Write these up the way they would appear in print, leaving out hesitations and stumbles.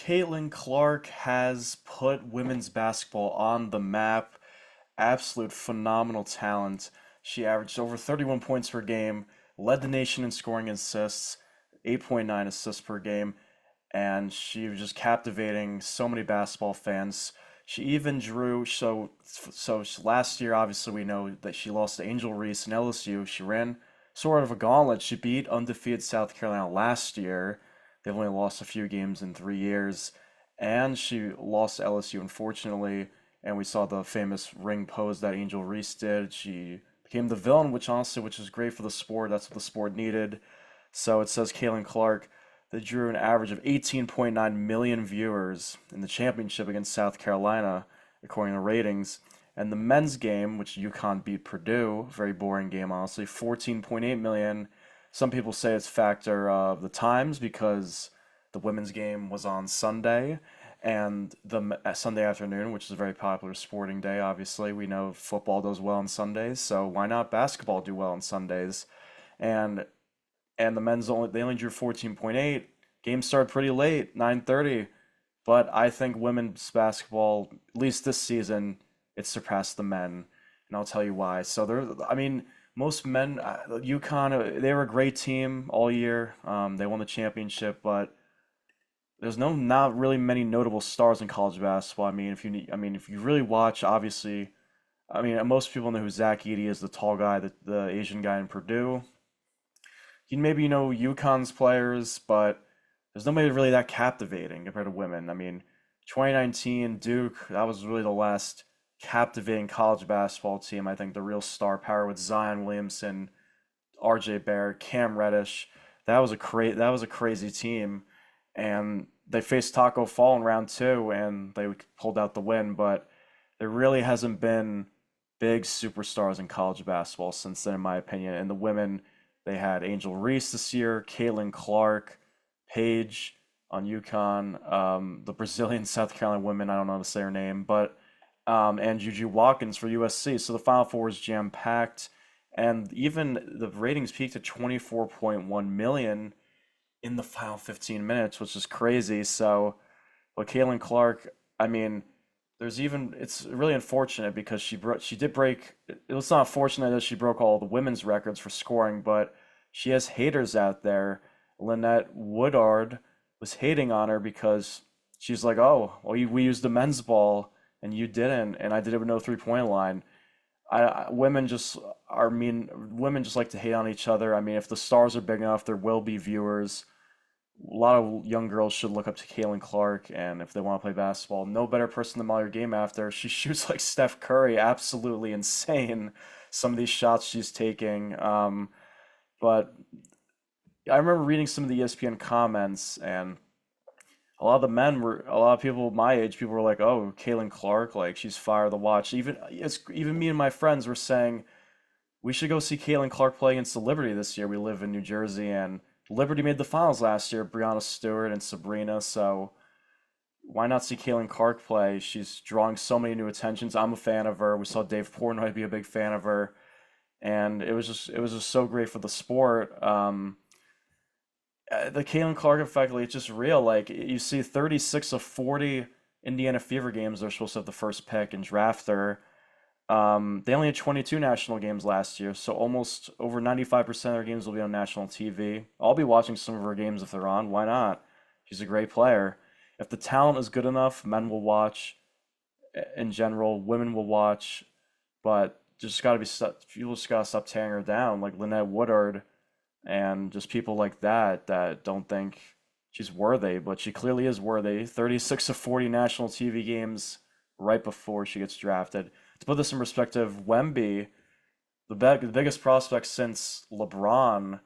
Caitlin Clark has put women's basketball on the map. Absolute phenomenal talent. She averaged over 31 points per game, led the nation in scoring and assists, 8.9 assists per game, and she was just captivating so many basketball fans. She even drew last year. Obviously, we know that she lost to Angel Reese in LSU. She ran sort of a gauntlet. She beat undefeated South Carolina last year. They've only lost a few games in 3 years, and she lost to LSU unfortunately. And we saw the famous ring pose that Angel Reese did. She became the villain, which is great for the sport. That's what the sport needed. So it says Caitlin Clark that drew an average of 18.9 million viewers in the championship against South Carolina, according to ratings. And the men's game, which UConn beat Purdue, very boring game, honestly, 14.8 million. Some people say it's a factor of the times because the women's game was on Sunday and Sunday afternoon, which is a very popular sporting day. Obviously, we know football does well on Sundays, so why not basketball do well on Sundays? And the men's only drew 14.8. Game started pretty late, 9:30, but I think women's basketball, at least this season, it surpassed the men, and I'll tell you why. So I mean, most men, UConn, they were a great team all year. They won the championship, but there's not really many notable stars in college basketball. If you really watch, obviously, most people know who Zach Edey is, the tall guy, the Asian guy in Purdue. You maybe know UConn's players, but there's nobody really that captivating compared to women. 2019 Duke, that was really the last captivating college basketball team. I think the real star power with Zion Williamson, RJ Barrett, Cam Reddish. That was a crazy team, and they faced Taco Fall in round two, and they pulled out the win. But there really hasn't been big superstars in college basketball since then, in my opinion. And the women, they had Angel Reese this year, Caitlin Clark, Paige on UConn, the Brazilian South Carolina women, I don't know how to say her name, but and Juju Watkins for USC. So the Final Four is jam packed, and even the ratings peaked at 24.1 million in the final 15 minutes, which is crazy. So, but Caitlin Clark, I mean, it's really unfortunate because she did break. It was not fortunate that she broke all the women's records for scoring, but she has haters out there. Lynette Woodard was hating on her because she's like, oh, well, we used the men's ball and you didn't, and I did it with no 3-point line. Women just are mean. Women just like to hate on each other. I mean, if the stars are big enough, there will be viewers. A lot of young girls should look up to Caitlin Clark, and if they want to play basketball, no better person to model your game after. She shoots like Steph Curry, absolutely insane. Some of these shots she's taking. But I remember reading some of the ESPN comments, and a lot of people my age, people were like, "Oh, Caitlin Clark, like she's fire to watch." Even me and my friends were saying we should go see Caitlin Clark play against the Liberty this year. We live in New Jersey, and Liberty made the finals last year. Brianna Stewart and Sabrina, so why not see Caitlin Clark play? She's drawing so many new attentions. I'm a fan of her. We saw Dave Portnoy be a big fan of her, and it was just so great for the sport. The Caitlin Clark effect, like, it's just real. Like you see, 36 of 40 Indiana Fever games, they're supposed to have the first pick and draft her. They only had 22 national games last year, so almost over 95% of their games will be on national TV. I'll be watching some of her games if they're on. Why not? She's a great player. If the talent is good enough, men will watch. In general, women will watch, but just gotta be people just gotta stop tearing her down, like Lynette Woodard and just people like that don't think she's worthy, but she clearly is worthy. 36 of 40 national TV games right before she gets drafted. To put this in perspective, Wemby, the biggest prospect since LeBron,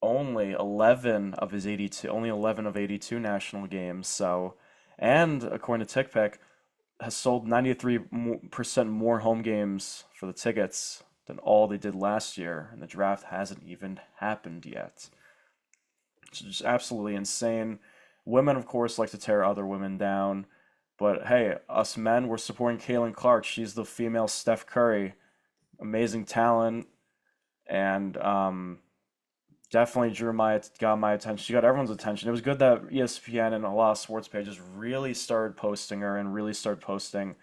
only 11 of 82 national games. So, and according to TickPick, has sold 93% more home games for the tickets than all they did last year, and the draft hasn't even happened yet. It's just absolutely insane. Women, of course, like to tear other women down, but hey, us men, we're supporting Caitlin Clark. She's the female Steph Curry, amazing talent, and definitely got my attention. She got everyone's attention. It was good that ESPN and a lot of sports pages really started posting her and really started posting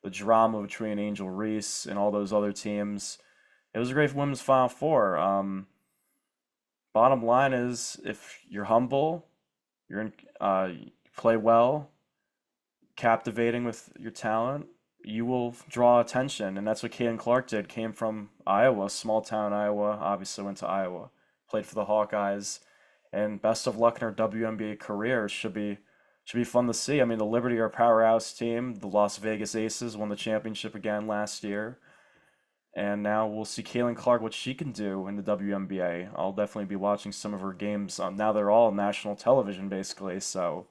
the drama between Angel Reese and all those other teams. It was a great women's Final Four. Bottom line is, if you're humble, you play well, captivating with your talent, you will draw attention, and that's what Caitlin Clark did. Came from Iowa, small town Iowa. Obviously, went to Iowa, played for the Hawkeyes, and best of luck in her WNBA career. Should be fun to see. I mean, the Liberty are a powerhouse team. The Las Vegas Aces won the championship again last year. And now we'll see Caitlin Clark, what she can do in the WNBA. I'll definitely be watching some of her games. Now they're all national television, basically. So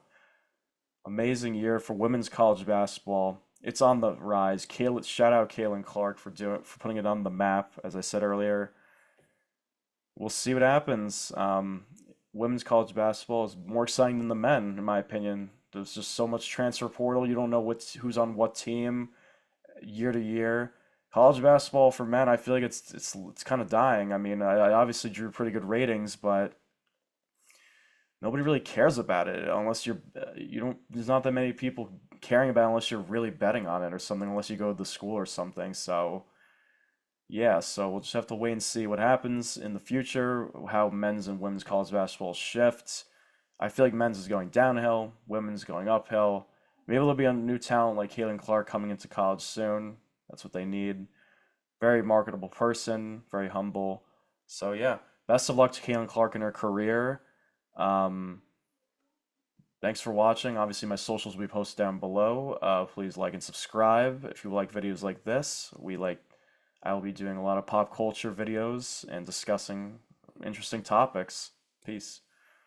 amazing year for women's college basketball. It's on the rise. Shout out Caitlin Clark for putting it on the map. As I said earlier, we'll see what happens. Women's college basketball is more exciting than the men, in my opinion. There's just so much transfer portal. You don't know who's on what team year to year. College basketball for men, I feel like it's kind of dying. I mean, I obviously drew pretty good ratings, but nobody really cares about it unless you don't. There's not that many people caring about it unless you're really betting on it or something. Unless you go to the school or something. So yeah, so we'll just have to wait and see what happens in the future, how men's and women's college basketball shifts. I feel like men's is going downhill, women's going uphill. Maybe there'll be a new talent like Caitlin Clark coming into college soon. That's what they need. Very marketable person, very humble. So yeah, best of luck to Caitlin Clark in her career. Um, Thanks for watching. Obviously, my socials will be posted down below. Please like and subscribe if you like videos like this. I will be doing a lot of pop culture videos and discussing interesting topics. Peace.